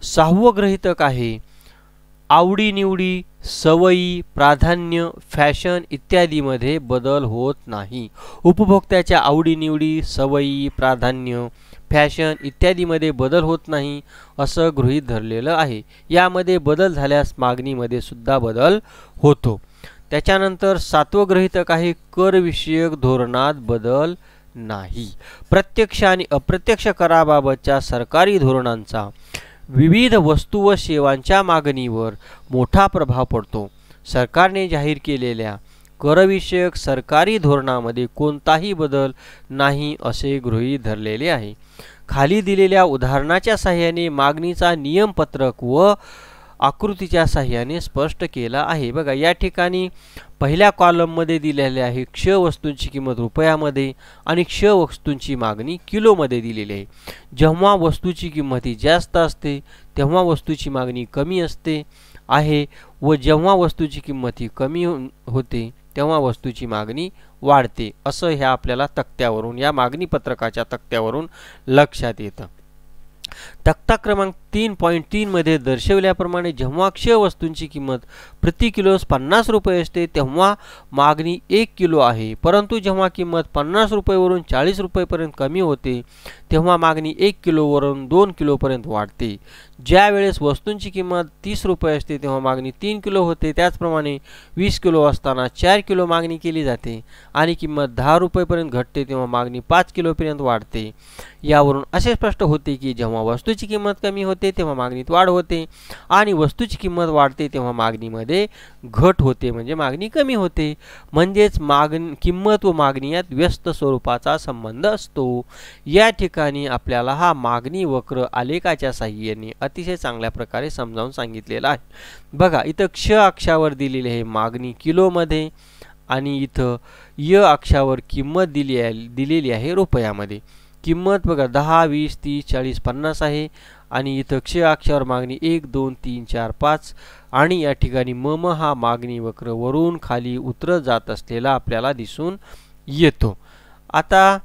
6वं गृहीतक आहे आवडीनिवडी, सवयी, प्राधान्य, फॅशन इत्यादीमध्ये बदल होत नाही. उपभोक्त्याच्या आवडीनिवडी, सवयी, प्राधान्य, फॅशन इत्यादीमध्ये बदल होत नाही असं गृहीत धरलेलं आहे. यामध्ये बदल झाल्यास मागणीमध्ये सुद्धा बदल होतो. त्याच्यानंतर 7वं गृहीतक आहे करविषयक धोरणात बदल नाही. प्रत्यक्ष आणि अप्रत्यक्ष कराबाबतच्या सरकारी धोरणांचा विविध वस्तू व सेवांच्या मागणीवर मोठा प्रभाव पडतो. सरकारने जाहीर केलेल्या करविषयक सरकारी धोरणामध्ये कोणताही बदल नाही असे गृहीत धरलेले आहे. खाली दिलेल्या उदाहरणाच्या साहाय्याने मागणीचा नियमपत्रक व आकृतीच्या साहाय्याने स्पष्ट केला आहे. बघा या ठिकाणी पहिल्या कॉलममध्ये दिलेले आहे क्ष वस्तूंची किंमत रुपयामध्ये आणि क्ष वस्तूंची मागणी किलोमध्ये दिलेली आहे. जेव्हा वस्तूची किंमत ही जास्त असते तेव्हा वस्तूची मागणी कमी असते आहे व जेव्हा वस्तूची किंमत ही कमी होते तेव्हा वस्तूची मागणी वाढते असं ह्या आपल्याला तक्त्यावरून या मागणी पत्रकाच्या तक्त्यावरून लक्षात येतं. तक्ता क्रमांक 3.3 मध्ये दर्शवल्याप्रमाणे जेव्हा क्ष वस्तूंची किंमत प्रति किलोस 50 रुपये असते तेव्हा मागणी 1 किलो आहे, परंतु जेव्हा किंमत 50 रुपयेवरून 40 रुपयेपर्यंत कमी होते तेव्हा मागणी 1 किलोवरून 2 किलोपर्यंत वाढते. ज्या वेळेस वस्तूंची किंमत 30 रुपये असते तेव्हा मागणी 3 किलो होते. त्याचप्रमाणे 20 किलो असताना 4 किलो मागणी केली जाते आणि किंमत 10 रुपयेपर्यंत घटते तेव्हा मागणी 5 किलोपर्यंत वाढते. यावरून असे स्पष्ट होते की जेव्हा वस्तूची किंमत कमी होते तेव्हा मागणीत वाढ होते आणि वस्तूची किंमत वाढते तेव्हा मागणीमध्ये घट होते म्हणजे मागणी कमी होते. म्हणजेच किंमत व मागणी यात व्यस्त स्वरूपाचा संबंध असतो. या ठिकाणी आपल्याला हा मागणी वक्र आलेखाच्या साहाय्याने अतिशय चांगल्या प्रकारे समजावून सांगितलेला आहे. बघा इथं क्ष अक्षावर दिलेली आहे मागणी किलोमध्ये आणि इथं य अक्षावर किंमत दिलेली आहे रुपयामध्ये. किंमत बघा 10, 20, 30, 40, 50 आहे आणि इथं क्ष अक्षावर मागणी 1, 2, 3, 4, 5 आणि या ठिकाणी मम हा मागणी वक्र वरून खाली उतरत जात असलेला आपल्याला दिसून येतो. आता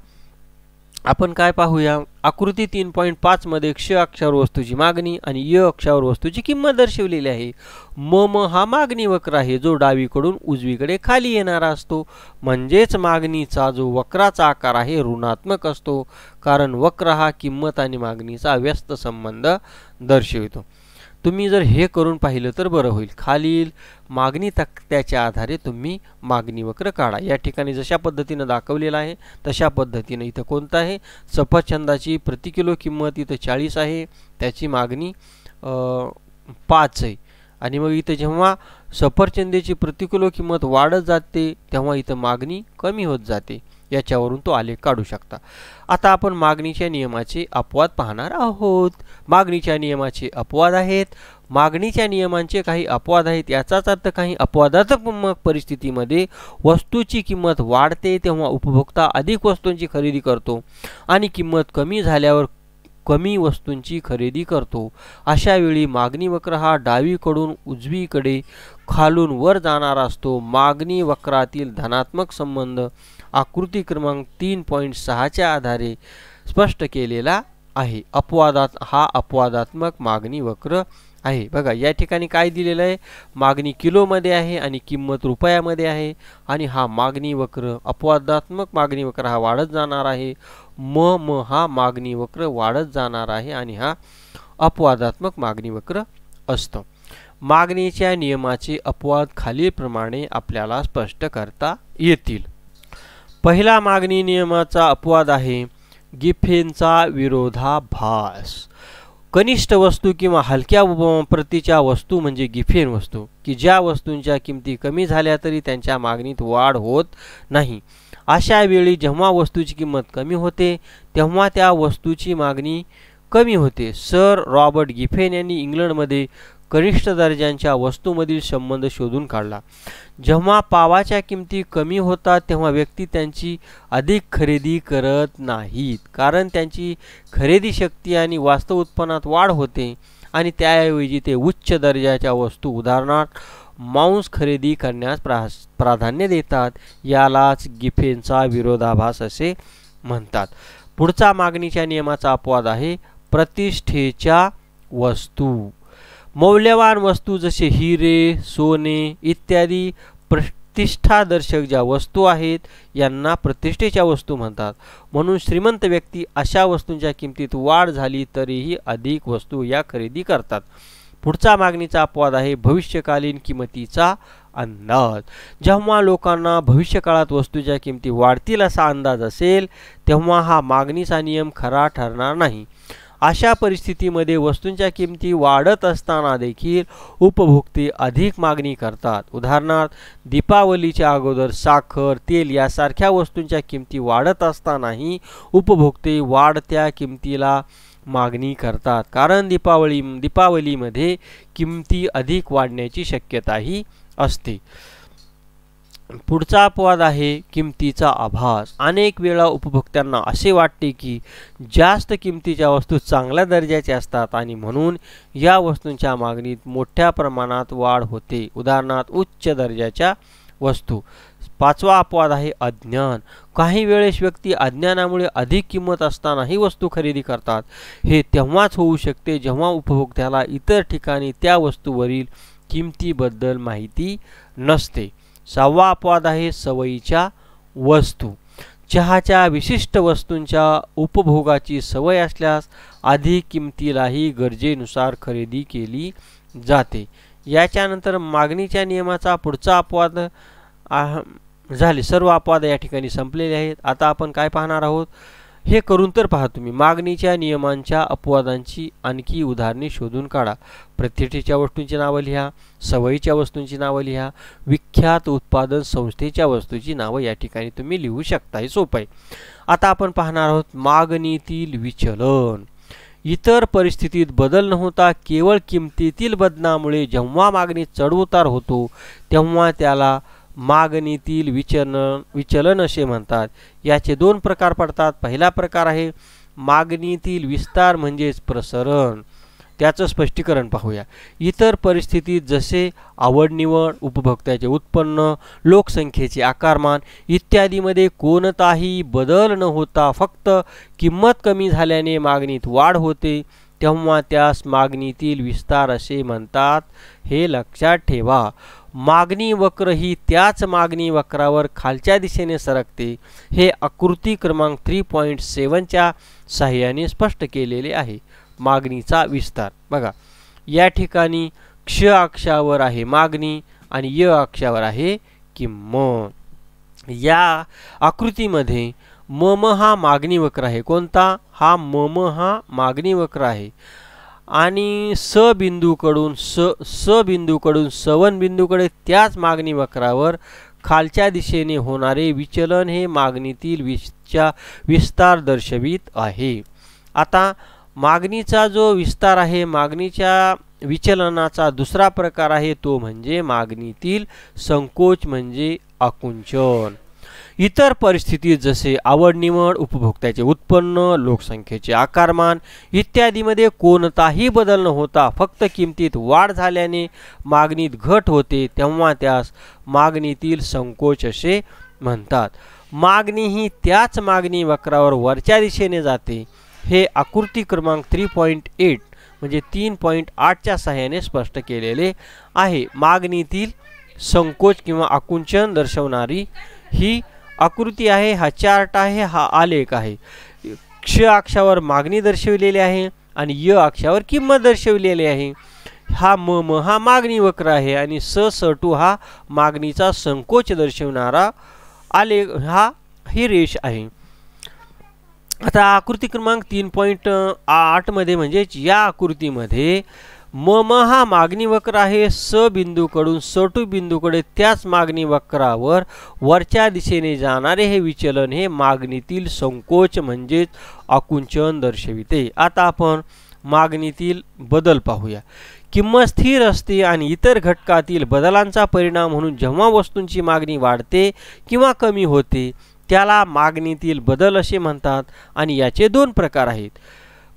आपण काय पाहूया, आकृती 3.5 मध्ये क्ष अक्षावर वस्तूची मागणी आणि य अक्षावर वस्तूची किंमत दर्शवलेली आहे. मम हा मागणी वक्र आहे जो डावीकडून उजवीकडे खाली येणारा असतो. म्हणजेच मागणीचा जो वक्राचा आकार आहे ऋणात्मक असतो कारण वक्र हा किंमत आणि मागणीचा व्यस्त संबंध दर्शवितो. तुम्ही जर हे करून पाहिलं तर बरं होईल. खालील मागणी तक्त्याच्या आधारे तुम्ही मागणी वक्र काढा. या ठिकाणी जशा पद्धतीनं दाखवलेला आहे तशा पद्धतीनं इथं कोणतं आहे, सफरचंदाची प्रति किलो किंमत इथं 40 आहे, त्याची मागणी 5 आहे आणि मग इथं जेव्हा सफरचंदाची प्रति किलो किंमत वाढत जाते तेव्हा इथं मागणी कमी होत जाते. याच्यावरून तो आलेख काढू शकता. आता आपण मागणीच्या नियमाचे अपवाद पाहणार आहोत. मागणीच्या नियमाचे अपवाद आहेत. मागणीच्या नियमांचे काही अपवाद आहेत. याचाच अर्थ काही अपवादात्मक परिस्थितीमध्ये वस्तूची किंमत वाढते तेव्हा उपभोक्ता अधिक वस्तूंची खरेदी करतो आणि किंमत कमी झाल्यावर कमी वस्तूंची खरेदी करतो. अशा वेळी मागणी वक्र हा डावीकडून उजवीकडे खालून वर जाणारा असतो. मागणी वक्रातील धनात्मक संबंध आकृती क्रमांक 3.6 च्या आधारे स्पष्ट केलेला आहे. हा अपवादात्मक मागणी वक्र आहे. बघा या ठिकाणी काय दिलेलं आहे, मागणी किलोमध्ये आहे आणि किंमत रुपयामध्ये आहे आणि हा मागणी वक्र अपवादात्मक मागणी वक्र हा वाढत जाणार आहे. म हा मागणी वक्र वाढत जाणार आहे आणि हा अपवादात्मक मागणी वक्र असतो. मागणीच्या नियमाचे अपवाद खालीलप्रमाणे आपल्याला स्पष्ट करता येतील. पहिला मागणी नियमाचा अपवाद आहे गिफेनचा विरोधाभास. कनिष्ठ वस्तू किंवा हलक्या प्रतीच्या वस्तू म्हणजे गिफेन वस्तू की ज्या वस्तूंच्या किमती कमी झाल्या तरी त्यांच्या मागणीत वाढ होत नाही. अशा वेळी जेव्हा वस्तूची किंमत कमी होते तेव्हा त्या वस्तूची मागणी कमी होते. सर रॉबर्ट गिफेन यांनी इंग्लंडमध्ये कनिष्ठ दर्जाच्या वस्तूंमधील संबंध शोधून काढला. जेव्हा पावाच्या किमती कमी होतात तेव्हा व्यक्ती त्यांची अधिक खरेदी करत नाहीत, कारण त्यांची खरेदी शक्ती आणि वास्तव उत्पन्नात वाढ होते आणि त्याऐवजी ते उच्च दर्जाच्या वस्तू उदाहरणार्थ मांस खरेदी करण्यास प्राधान्य देतात. यालाच गिफेनचा विरोधाभास असे म्हणतात. पुढचा मागणीच्या नियमाचा अपवाद आहे प्रतिष्ठेच्या वस्तू. मौल्यवान वस्तू जसे हिरे, सोने इत्यादी प्रतिष्ठादर्शक ज्या वस्तू आहेत यांना प्रतिष्ठेच्या वस्तू म्हणतात. म्हणून श्रीमंत व्यक्ती अशा वस्तूंच्या किमतीत वाढ झाली तरीही अधिक वस्तू या खरेदी करतात. पुढचा मागणीचा अपवाद आहे भविष्यकालीन किंमतीचा अंदाज. जेव्हा लोकांना भविष्यकाळात वस्तूच्या किमती वाढतील असा अंदाज असेल तेव्हा हा मागणीचा नियम खरा ठरणार नाही. अशा परिस्थितीमध्ये वस्तूंच्या किमती वाढत असताना देखील उपभोक्ते अधिक मागणी करतात. उदाहरणार्थ दीपावलीच्या अगोदर साखर, तेल यासारख्या वस्तूंच्या किमती वाढत असतानाही उपभोक्ते वाढत्या किमतीला मागणी करतात, कारण दीपावलीमध्ये किमती अधिक वाढण्याची शक्यताही असते. पुढचा अपवाद आहे किमतीचा आभास. अनेक वेळा उपभोक्त्यांना असे वाटते की जास्त किमतीच्या वस्तू चांगल्या दर्जाच्या असतात आणि म्हणून या वस्तूंच्या मागणीत मोठ्या प्रमाणात वाढ होते. उदाहरणार्थ उच्च दर्जाच्या वस्तू. पाचवा अपवाद आहे अज्ञान. काही वेळेस व्यक्ती अज्ञानामुळे अधिक किंमत असतानाही वस्तू खरेदी करतात. हे तेव्हाच होऊ शकते जेव्हा उपभोक्त्याला इतर ठिकाणी त्या वस्तूवरील किमतीबद्दल माहिती नसते. सहावा अपवाद आहे सवयीच्या वस्तू. चहाच्या विशिष्ट वस्तूंच्या उपभोगाची सवय असल्यास अधिक किमतीलाही गरजेनुसार खरेदी केली जाते. याच्यानंतर मागणीच्या नियमाचा पुढचा अपवाद झाले. सर्व अपवाद या ठिकाणी संपलेले आहेत. आता आपण काय पाहणार आहोत हे करून तर पहा तुम्ही. मागणीच्या नियमांच्या अपवादांची आणखी उदाहरणे शोधून काढा. प्रतिष्ठेच्या वस्तूंची नावं लिहा, सवयीच्या वस्तूंची नावं लिहा, विख्यात उत्पादन संस्थेच्या वस्तूंची नावं या ठिकाणी तुम्ही लिहू शकता. हे सोपं आहे. आता आपण पाहणार आहोत मागणीतील विचलन. इतर परिस्थितीत बदल न होता केवळ किमतीतील बदलामुळे जेव्हा मागणीत चढउतार होतो तेव्हा त्याला मागणीतील विचलन असे म्हणतात. याचे दोन प्रकार पडतात. पहिला प्रकार आहे मागणीतील विस्तार म्हणजेच प्रसरण. त्याचं स्पष्टीकरण पाहूया. इतर परिस्थितीत जसे आवड-निवड, उपभोक्त्याचे उत्पन्न, लोकसंख्येचे आकारमान इत्यादीमध्ये कोणताही बदल न होता फक्त किंमत कमी झाल्याने मागणीत वाढ होते तेव्हा त्यास मागणीतील विस्तार असे म्हणतात. हे लक्षात ठेवा. मागणी वक्र ही त्याच मागणी वक्रावर खालच्या दिशेने सरकते. हे आकृती क्रमांक 3.7च्या सहाय्याने स्पष्ट केलेले आहे. मागणीचा विस्तार बघा. या ठिकाणी क्ष अक्षावर आहे मागणी आणि य अक्षावर आहे किंमत. या आकृतीमध्ये मम हा मागणी वक्र आहे. कोणता? हा मम हा मागणी वक्र आहे आणि स बिंदूकडून सवन बिंदूकडे त्याच मागणी वक्रावर खालच्या दिशेने होणारे विचलन हे मागणीतील विस्तार दर्शवित आहे. आता मागणीचा जो विस्तार आहे, मागणीच्या विचलनाचा दुसरा प्रकार आहे तो म्हणजे मागणीतील संकोच म्हणजे आकुंचन. इतर परिस्थितीत जसे आवड-निवड, उपभोक्त्याचे उत्पन्न, लोकसंख्येचे आकारमान इत्यादीमध्ये कोणताही बदल न होता फक्त किमतीत वाढ झाल्याने मागणीत घट होते तेव्हा त्यास मागणीतील संकोच असे म्हणतात. मागणी ही त्याच मागणी वक्रावर वरच्या दिशेने जाते. हे आकृती क्रमांक 3.8 म्हणजे 3.8च्या सहाय्याने स्पष्ट केलेले आहे. मागणीतील संकोच किंवा आकुंचन दर्शवणारी ही आकृती आहे. हा चार्ट आहे, हा आलेख आहे. क्ष अक्षावर मागणी दर्शविलेली आहे आणि य अक्षावर किंमत दर्शविलेली आहे. हा मम हा मागणी वक्र आहे आणि स2 हा मागणीचा संकोच दर्शवणारा आलेख ही रेष आहे. आता आकृती क्रमांक 3.8 मध्ये म्हणजेच या आकृतीमध्ये मम हा मागणी वक्र आहे. स बिंदूकडून स2 बिंदूकडे त्याच मागणी वक्रावर वरच्या दिशेने जाणारे हे विचलन हे मागणीतील संकोच म्हणजेच आकुंचन दर्शविते. आता आपण मागणीतील बदल पाहूया. किंमत स्थिर असते आणि इतर घटकातील बदलांचा परिणाम म्हणून जेव्हा वस्तूंची मागणी वाढते किंवा कमी होते त्याला मागणीतील बदल असे म्हणतात आणि याचे दोन प्रकार आहेत.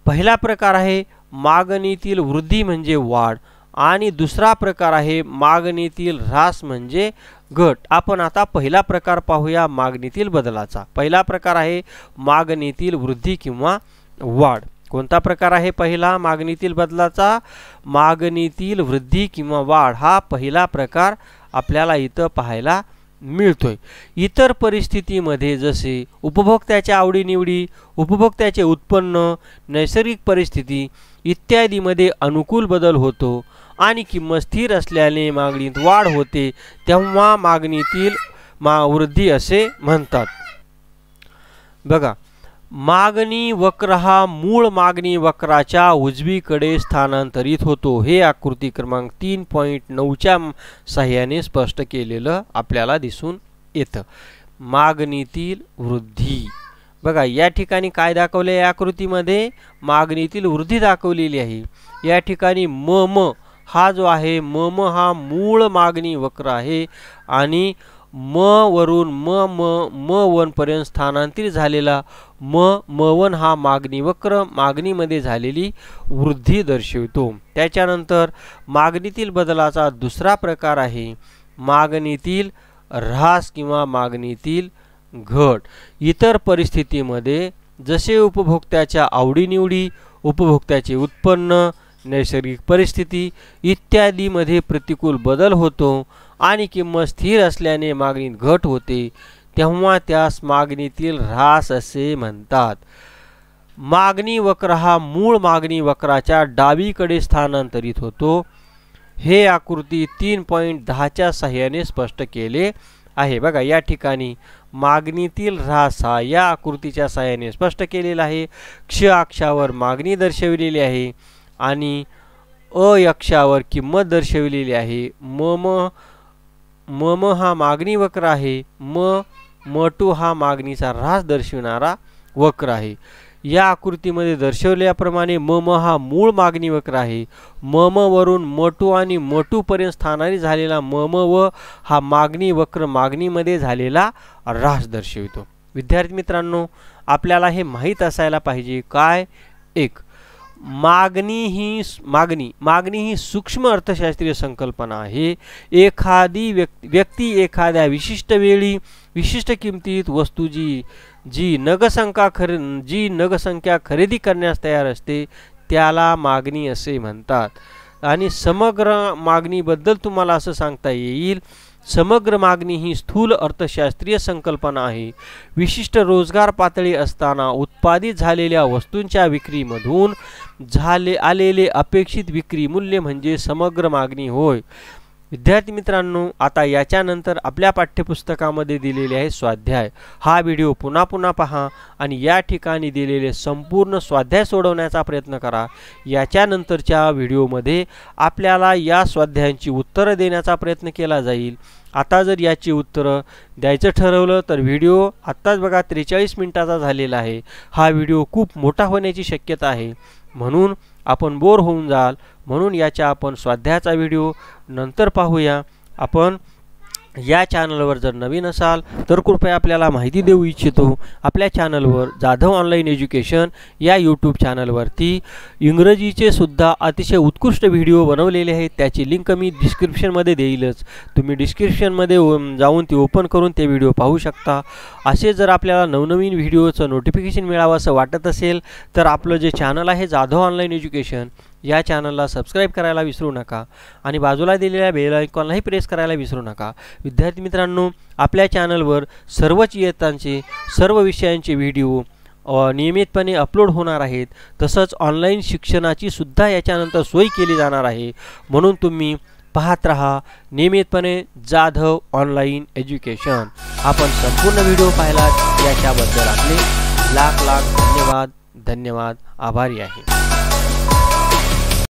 पहिला प्रकार आहे मागणीतील वृद्धी म्हणजे वाढ आणि दुसरा प्रकार आहे मागणीतील ह्रास म्हणजे घट. आपण आता पहिला प्रकार पाहूया मागणीतील बदलाचा. पहिला प्रकार आहे मागणीतील वृद्धी किंवा वाढ. कोणता प्रकार आहे पहिला मागणीतील बदलाचा? मागणीतील वृद्धी किंवा वाढ हा पहिला प्रकार आपल्याला इथं पाहायला मिळतोय. इतर परिस्थितीमध्ये जसे उपभोक्त्याच्या आवडीनिवडी, उपभोक्त्याचे उत्पन्न, नैसर्गिक परिस्थिती इत्यादीमध्ये अनुकूल बदल होतो आणि किंमत स्थिर असल्याने मागणीत वाढ होते तेव्हा मागणीतील वृद्धी असे म्हणतात. बघा, मागणी वक्र हा मूळ मागणी वक्राच्या उजवीकडे स्थानांतरित होतो. हे आकृती क्रमांक 3.9च्या सहाय्याने स्पष्ट केलेलं आपल्याला दिसून येतं. मागणीतील वृद्धी बघा या ठिकाणी काय दाखवले या आकृतीमध्ये? मागणीतील वृद्धी दाखवलेली आहे. या ठिकाणी म हा जो आहे म हा मूळ मागणी वक्र आहे आणि म वरून म वन पर्यंत स्थानांतरित झालेला म1 हा मागणी वक्र मागणीमध्ये झालेली वृद्धी दर्शवितो. त्याच्यानंतर मागणीतील बदलाचा दुसरा प्रकार आहे मागणीतील ह्रास किंवा मागणीतील घट. इतर परिस्थितीमध्ये जसे उपभोक्त्याच्या आवडीनिवडी, उपभोक्त्याचे उत्पन्न, नैसर्गिक परिस्थिती इत्यादीमध्ये प्रतिकूल बदल होतो आणि किंमत स्थिर असल्याने मागणीत घट होते तेव्हा त्यास मागणीतील ह्रास असे म्हणतात. मागणी वक्र हा मूळ मागणी वक्राच्या डावीकडे स्थानांतरित होतो. हे आकृती 3.10च्या सहाय्याने स्पष्ट केले आहे. बघा या ठिकाणी मागणीतील ह्रास हा या आकृतीच्या सहाय्याने स्पष्ट केलेला आहे. क्ष अक्षावर मागणी दर्शविलेली आहे आणि अक्षावर किंमत दर्शविलेली आहे. म हा मागणी वक्र आहे. म2 हा मागणीचा ह्रास दर्शविणारा वक्र आहे. या आकृतीमध्ये दर्शवल्याप्रमाणे म हा मूळ मागणी वक्र आहे. वरून म2 आणि म2 पर्यंत स्थानांतरित झालेला व हा मागणी वक्र मागणीमध्ये झालेला ह्रास दर्शवितो. विद्यार्थी मित्रांनो, आपल्याला हे माहीत असायला पाहिजे काय? एक, मागणी ही सूक्ष्म अर्थशास्त्रीय संकल्पना आहे. एखादी व्यक्ती एखाद्या विशिष्ट वेळी विशिष्ट किमतीत वस्तू जी नगसंख्या खरेदी करण्यास तयार असते त्याला मागणी असे म्हणतात. आणि समग्र मागणीबद्दल तुम्हाला असं सांगता येईल, समग्र मागणी ही स्थूल अर्थशास्त्रीय संकल्पना आहे. विशिष्ट रोजगार पातळी असताना उत्पादित झालेल्या वस्तूंच्या विक्रीमधून आलेले अपेक्षित विक्री मूल्य म्हणजे समग्र मागणी होय. विद्यार्थी मित्रांनो, आता याच्यानंतर आपल्या पाठ्यपुस्तकामध्ये दिलेले आहे स्वाध्याय. हा व्हिडिओ पुन्हा पहा आणि या ठिकाणी दिलेले संपूर्ण स्वाध्याय सोडवण्याचा प्रयत्न करा. याच्यानंतरच्या व्हिडिओमध्ये आपल्याला या स्वाध्यायांची उत्तरं देण्याचा प्रयत्न केला जाईल. आता जर याची उत्तरं द्यायचं ठरवलं तर व्हिडिओ आत्ताच बघा 43 मिनिटाचा झालेला आहे. हा व्हिडिओ खूप मोठा होण्याची शक्यता आहे म्हणून आपण बोर होऊन जाल, म्हणून याच्या आपण स्वाध्यायाचा व्हिडिओ नंतर पाहूया. आपण या चॅनलवर जर नवीन असाल तर कृपया आपल्याला माहिती देऊ इच्छितो, आपल्या चॅनलवर जाधव ऑनलाईन एज्युकेशन या यूट्यूब चॅनलवरती इंग्रजीचे सुद्धा अतिशय उत्कृष्ट व्हिडिओ बनवलेले आहेत. त्याची लिंक मी डिस्क्रिप्शनमध्ये देईलच. तुम्ही डिस्क्रिप्शनमध्ये जाऊन ती ओपन करून ते व्हिडिओ पाहू शकता. असे जर आपल्याला नवनवीन व्हिडिओचं नोटिफिकेशन मिळावं असं वाटत असेल तर आपलं जे चॅनल आहे जाधव ऑनलाईन एज्युकेशन या चॅनलला सबस्क्राईब करायला विसरू नका आणि बाजूला दिलेल्या बेल आयकॉनलाही प्रेस करायला विसरू नका. विद्यार्थी मित्रांनो, आपल्या चॅनलवर सर्वच इयत्तांचे सर्व विषयांचे व्हिडिओ नियमितपणे अपलोड होणार आहेत. तसंच ऑनलाईन शिक्षणाची सुद्धा याच्यानंतर सोय केली जाणार आहे. म्हणून तुम्ही पाहत रहा नियमितपणे जाधव ऑनलाईन एज्युकेशन. आपण संपूर्ण व्हिडिओ पाहिलात याच्याबद्दल आपले लाख धन्यवाद. आभारी आहे.